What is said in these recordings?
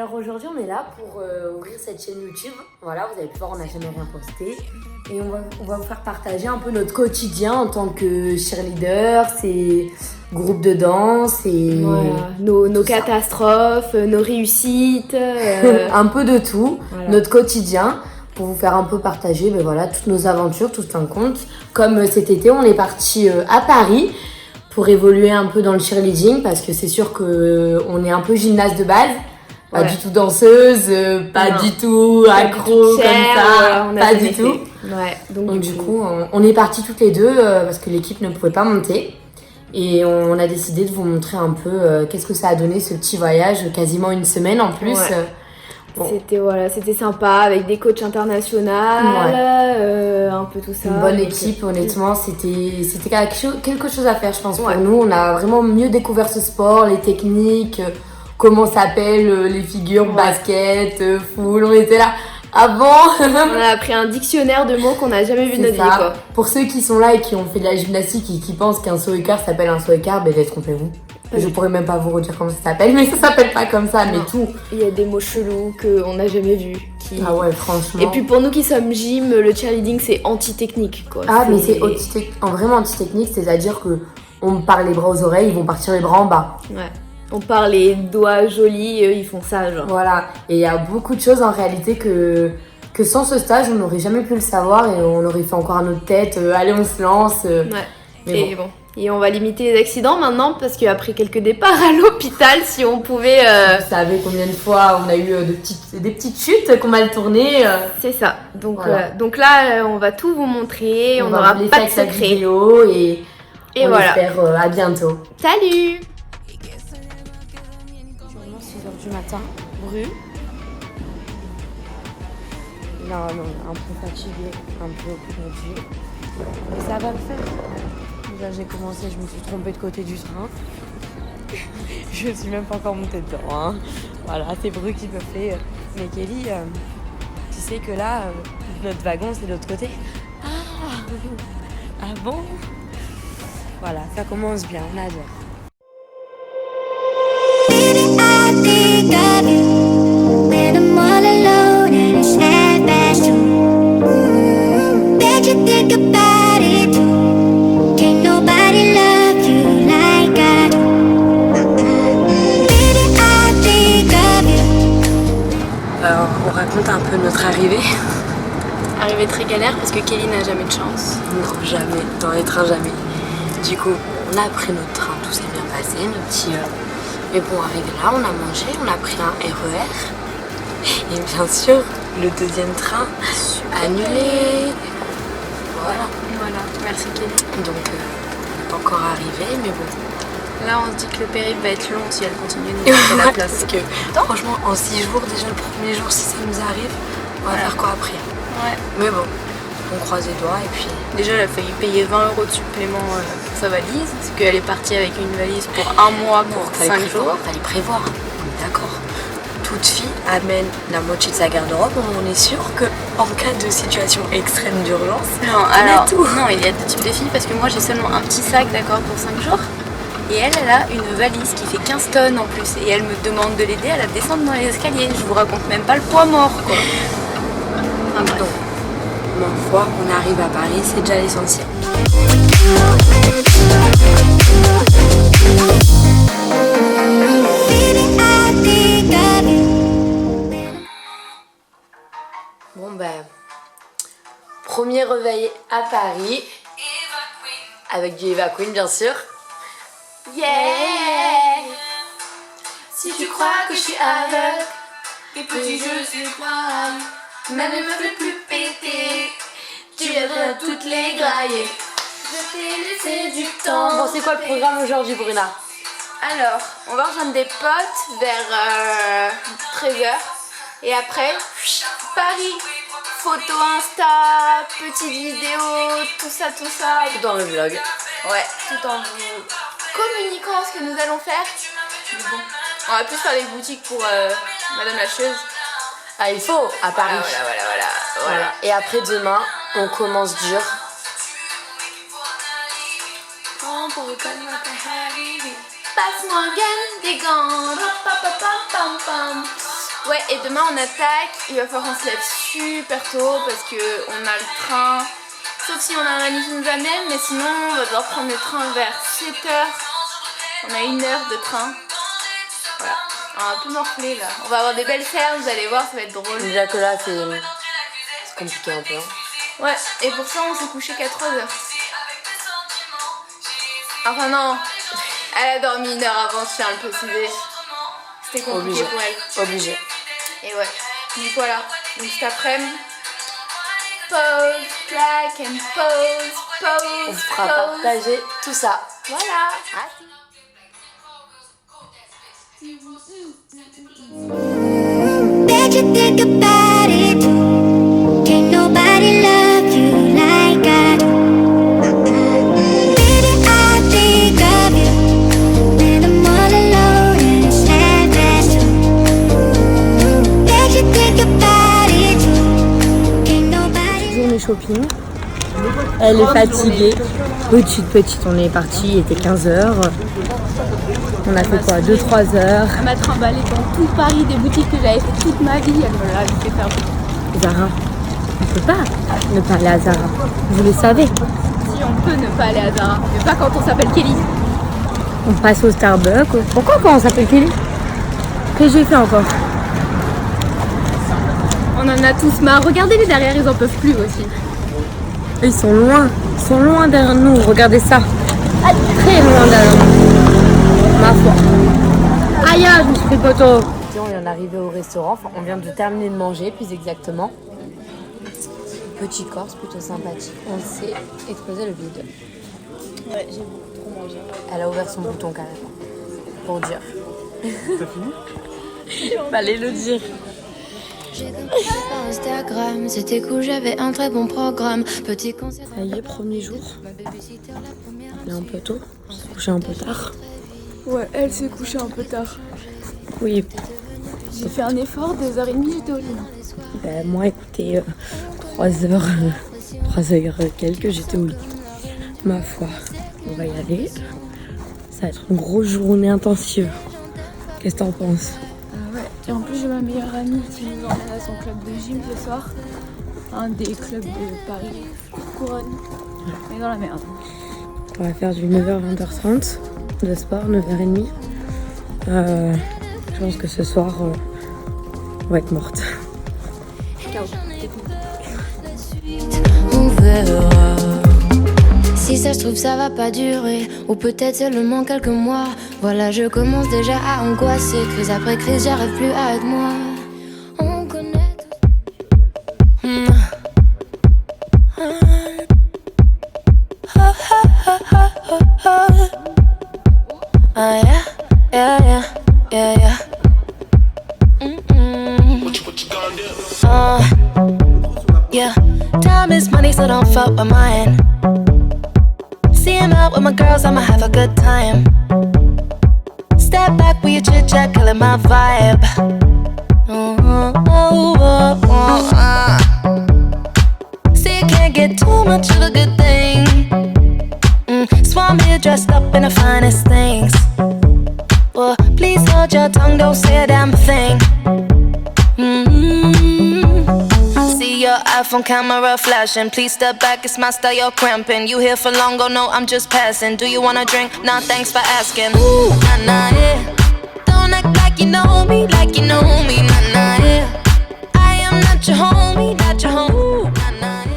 Alors aujourd'hui on est là pour ouvrir cette chaîne YouTube. Voilà, vous avez pu voir, on n'a jamais rien posté. Et on va vous faire partager un peu notre quotidien en tant que cheerleader, ces groupes de danse et voilà, nos catastrophes, nos réussites. un peu de tout, Voilà. notre quotidien, pour vous faire un peu partager voilà, toutes nos aventures, tout un compte. Comme cet été, on est parti à Paris pour évoluer un peu dans le cheerleading parce que c'est sûr qu'on est un peu gymnaste de base. Pas du tout danseuse, pas du tout accro comme ça, pas du tout. Ouais, donc du coup, on est partis toutes les deux parce que l'équipe ne pouvait pas monter. Et on a décidé de vous montrer un peu qu'est-ce que ça a donné ce petit voyage, quasiment une semaine en plus. Ouais. Bon. C'était sympa avec des coachs internationaux, un peu tout ça. Une bonne équipe, honnêtement, c'était quelque chose à faire, je pense, pour nous. On a vraiment mieux découvert ce sport, les techniques, comment s'appellent les figures, basket, full. On était là. Avant, on a appris un dictionnaire de mots qu'on n'a jamais vu de notre vie, quoi. Pour ceux qui sont là et qui ont fait de la gymnastique et qui pensent qu'un saut écart s'appelle un saut écart, détrompez-vous. Je pourrais même pas vous redire comment ça s'appelle, mais ça s'appelle pas comme ça, mais tout. Il y a des mots chelous qu'on n'a jamais vus. Ah ouais, franchement. Et puis pour nous qui sommes gym, le cheerleading c'est anti-technique, quoi. Ah, mais c'est vraiment anti-technique, c'est-à-dire que on parle les bras aux oreilles, ils vont partir les bras en bas. Ouais. On parle les doigts jolis, eux ils font ça, genre. Voilà, et il y a beaucoup de choses en réalité que sans ce stage, on n'aurait jamais pu le savoir et on aurait fait encore à notre tête, allez, on se lance. Ouais, mais bon. Et on va limiter les accidents maintenant parce qu'après quelques départs à l'hôpital, si on pouvait... Vous savez combien de fois on a eu des petites chutes qu'on mal tournées. C'est ça. Donc, voilà. Donc là, on va tout vous montrer, on n'aura pas de secret. Vidéo et on voilà. espère à bientôt. Salut! Actuellement 6h du matin, Bru. Là, on est un peu fatigué, un peu aujourd'hui. Mais ça va le faire. Déjà, j'ai commencé, je me suis trompée de côté du train. Je suis même pas encore montée dedans. Hein. Voilà, c'est Bru qui me fait. Mais Kelly, tu sais que là, notre wagon, c'est de l'autre côté. Ah bon? Voilà, ça commence bien, on adore. On raconte un peu notre arrivée. Arrivée très galère parce que Kelly n'a jamais de chance. Non, jamais. Dans les trains, jamais. Du coup, on a pris notre train, tout s'est bien passé, nos petits... Mais bon, arrivé là, on a mangé, on a pris un RER. Et bien sûr, le deuxième train annulé. Voilà. Voilà, merci Kelly. Donc, on n'est pas encore arrivé, mais bon. Là, on se dit que le périple va être long si elle continue de nous faire la place. Parce que, franchement, en 6 jours, déjà le premier jour, si ça nous arrive, on va faire quoi après? Ouais. Mais bon, on croise les doigts et puis... Déjà, elle a failli payer 20 € de supplément pour sa valise, parce qu'elle est partie avec une valise pour un mois, pour 5 jours. Fallait prévoir, on est d'accord. Toute fille amène la moitié de sa garde-robe, on est sûr qu'en cas de situation extrême d'urgence, non, il y a deux types de filles, parce que moi j'ai seulement un petit sac, d'accord, pour 5 jours. Et elle a une valise qui fait 15 tonnes en plus. Et elle me demande de l'aider à la descendre dans les escaliers. Je vous raconte même pas le poids mort, quoi. Enfin, donc, ma foi, on arrive à Paris, c'est déjà l'essentiel. Bon premier réveil à Paris. Avec du Eva Queen, bien sûr. Yeah! Si tu crois que je suis aveugle, et petit je suis froid, même ne me fait plus péter, tu viendras toutes les grailler. Je t'ai laissé du temps. Bon, c'est quoi le programme aujourd'hui, Bruna? Alors, on va rejoindre des potes vers 13h. Et après, Paris. Photo Insta, petites vidéos, tout ça. Tout dans le vlog. Ouais, tout en vous communiquant ce que nous allons faire. Mais bon, on va plus faire des boutiques pour Madame la Cheuse. Ah, il faut, à Paris. Voilà. Et après, demain, on commence dur. Passe-moi un gun, des gants, pam. Ouais, et demain on attaque. Il va falloir qu'on se lève super tôt parce qu'on a le train. Sauf si on a un ami qui nous amène, mais sinon on va devoir prendre le train vers 7h. On a 1 heure de train. Voilà, on a un peu morflé là. On va avoir des belles serres, vous allez voir, ça va être drôle. Déjà que là, c'est compliqué un peu. Hein. Ouais, et pour ça on s'est couché qu'à 3h. Enfin non, elle a dormi 1 heure avant, je tiens à le préciser. C'était compliqué pour elle. Obligé. Et ouais, donc voilà. Donc cet après-midi, pause, claque and pause, On se fera partager tout ça. Voilà. Bet you think about it. Can't nobody love you like I do. Baby, I think of you when I'm all alone and sad as you. Bet you think about it. Can't nobody. Journée shopping. Elle est fatiguée. Petite, on est parti, il était 15h. On a fait quoi, 2-3 heures. Elle m'a trimballé dans tout Paris, des boutiques que j'avais fait toute ma vie. Elle me l'a fait faire. Zara, on peut pas ne pas aller à Zara. Vous le savez. Si on peut ne pas aller à Zara, mais pas quand on s'appelle Kelly. On passe au Starbucks. Pourquoi quand on s'appelle Kelly? Que j'ai fait encore? On en a tous marre. Regardez-les derrière, ils en peuvent plus aussi. Ils sont loin derrière nous. Regardez ça. Très loin derrière nous. Ma foi. Aïe, je me suis pris poteau. On vient d'arriver au restaurant. Enfin, on vient de terminer de manger, plus exactement. Petit Corse, plutôt sympathique. On s'est explosé le vide. Ouais, j'ai beaucoup trop mangé. Elle a ouvert son bouton carrément. Pour dire. T'as fini? Fallait le dire. J'ai compris par Instagram, c'était cool, j'avais un très bon programme. Petit concert. Ça y est, premier jour. Il est un peu tôt. On s'est couché un peu tard. Ouais, elle s'est couchée un peu tard. Oui. J'ai fait un effort, 2h30, j'étais au lit. Ben, moi, écoutez, 3 heures quelques, j'étais au lit. Ma foi, on va y aller. Ça va être une grosse journée intensive. Qu'est-ce que t'en penses? Ouais, et en plus j'ai ma meilleure amie qui nous emmène à son club de gym ce soir. Un des clubs de Paris, Couronne. On est dans la merde. On va faire du 9h, 20h30 de sport, 9h30. Je pense que ce soir, on va être morte. On verra. Si ça se trouve ça va pas durer, ou peut-être seulement quelques mois. Voilà, je commence déjà à angoisser. Crise après crise, j'arrive plus à être moi. On connaît ah yeah, yeah, yeah, yeah, yeah. Yeah, time is money, so don't fuck with mine. See him out with my girls, I'ma have a good time. Step back with your chit chat, killing my vibe. See, you can't get too much of a good thing. So I'm here dressed up in the finest things. Well, please hold your tongue, don't say a damn thing. See your iPhone camera flashing. Please step back, it's my style, you're cramping. You here for long, oh no, I'm just passing. Do you wanna drink? Nah, thanks for asking. Ooh, nah, nah, yeah. Don't act like you know me, like you know me, nah, nah, yeah. I am not your homie, not your homie. Ooh, nah, nah, yeah.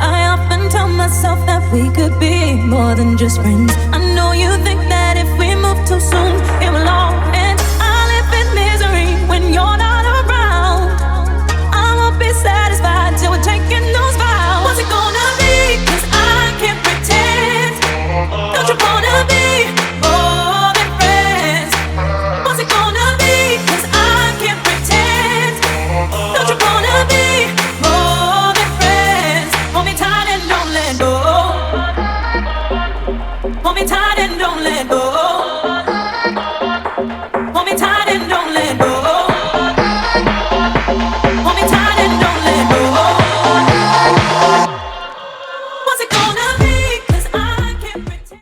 I often tell myself that we could be more than just friends.